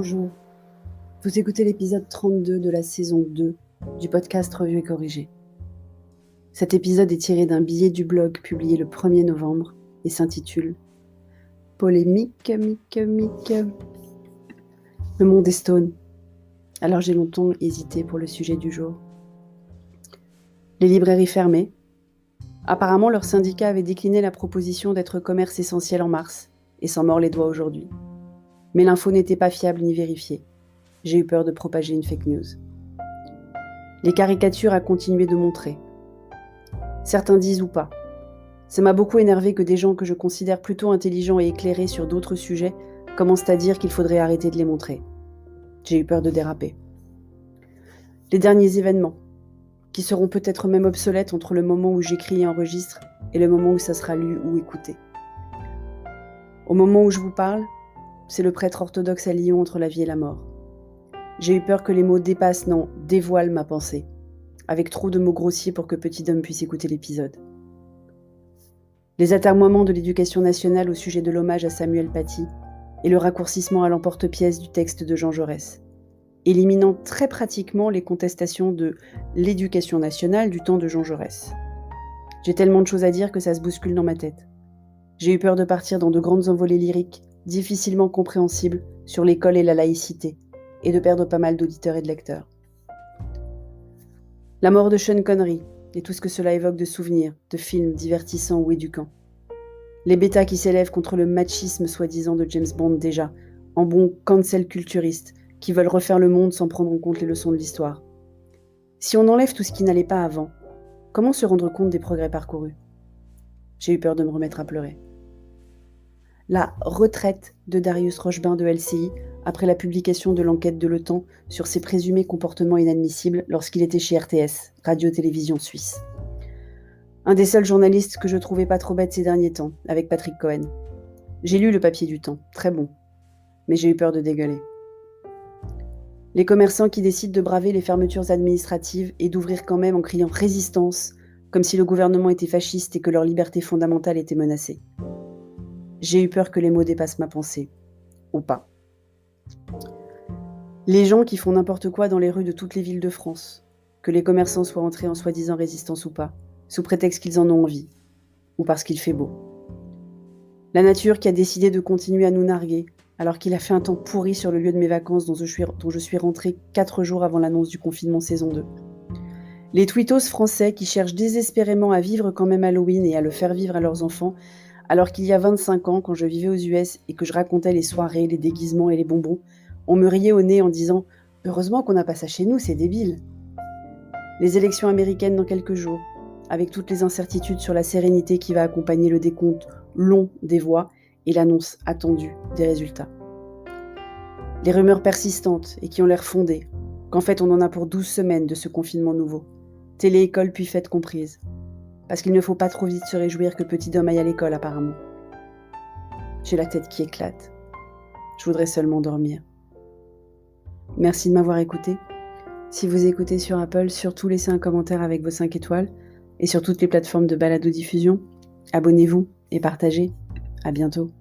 Bonjour, vous écoutez l'épisode 32 de la saison 2 du podcast Revue et Corrigé. Cet épisode est tiré d'un billet du blog publié le 1er novembre et s'intitule « Polémique, le monde est stone ». Alors j'ai longtemps hésité pour le sujet du jour. Les librairies fermées. Apparemment, leur syndicat avait décliné la proposition d'être commerce essentiel en mars et s'en mord les doigts aujourd'hui. Mais l'info n'était pas fiable ni vérifiée. J'ai eu peur de propager une fake news. Les caricatures a continué de montrer. Certains disent ou pas. Ça m'a beaucoup énervé que des gens que je considère plutôt intelligents et éclairés sur d'autres sujets commencent à dire qu'il faudrait arrêter de les montrer. J'ai eu peur de déraper. Les derniers événements, qui seront peut-être même obsolètes entre le moment où j'écris et enregistre et le moment où ça sera lu ou écouté. Au moment où je vous parle, c'est le prêtre orthodoxe à Lyon entre la vie et la mort. J'ai eu peur que les mots dépassent, non, dévoilent ma pensée, avec trop de mots grossiers pour que petit homme puisse écouter l'épisode. Les atermoiements de l'éducation nationale au sujet de l'hommage à Samuel Paty et le raccourcissement à l'emporte-pièce du texte de Jean Jaurès, éliminant très pratiquement les contestations de l'éducation nationale du temps de Jean Jaurès. J'ai tellement de choses à dire que ça se bouscule dans ma tête. J'ai eu peur de partir dans de grandes envolées lyriques, difficilement compréhensibles, sur l'école et la laïcité, et de perdre pas mal d'auditeurs et de lecteurs. La mort de Sean Connery, et tout ce que cela évoque de souvenirs, de films divertissants ou éducants. Les bêtas qui s'élèvent contre le machisme soi-disant de James Bond déjà, en bons cancel culturistes, qui veulent refaire le monde sans prendre en compte les leçons de l'histoire. Si on enlève tout ce qui n'allait pas avant, comment se rendre compte des progrès parcourus ? J'ai eu peur de me remettre à pleurer. La retraite de Darius Rochebin de LCI après la publication de l'enquête de Le Temps sur ses présumés comportements inadmissibles lorsqu'il était chez RTS, Radio-Télévision Suisse. Un des seuls journalistes que je trouvais pas trop bête ces derniers temps, avec Patrick Cohen. J'ai lu le papier du Temps, très bon, mais j'ai eu peur de dégueuler. Les commerçants qui décident de braver les fermetures administratives et d'ouvrir quand même en criant « résistance », comme si le gouvernement était fasciste et que leur liberté fondamentale était menacée. J'ai eu peur que les mots dépassent ma pensée. Ou pas. Les gens qui font n'importe quoi dans les rues de toutes les villes de France, que les commerçants soient entrés en soi-disant résistance ou pas, sous prétexte qu'ils en ont envie, ou parce qu'il fait beau. La nature qui a décidé de continuer à nous narguer, alors qu'il a fait un temps pourri sur le lieu de mes vacances dont je suis rentrée 4 jours avant l'annonce du confinement saison 2. Les tweetos français qui cherchent désespérément à vivre quand même Halloween et à le faire vivre à leurs enfants, alors qu'il y a 25 ans, quand je vivais aux US et que je racontais les soirées, les déguisements et les bonbons, on me riait au nez en disant « Heureusement qu'on n'a pas ça chez nous, c'est débile ». Les élections américaines dans quelques jours, avec toutes les incertitudes sur la sérénité qui va accompagner le décompte long des voix et l'annonce attendue des résultats. Les rumeurs persistantes et qui ont l'air fondées, qu'en fait on en a pour 12 semaines de ce confinement nouveau, télé-école puis fête comprise. Parce qu'il ne faut pas trop vite se réjouir que petit homme aille à l'école apparemment. J'ai la tête qui éclate. Je voudrais seulement dormir. Merci de m'avoir écouté. Si vous écoutez sur Apple, surtout laissez un commentaire avec vos 5 étoiles. Et sur toutes les plateformes de balado-diffusion, abonnez-vous et partagez. À bientôt.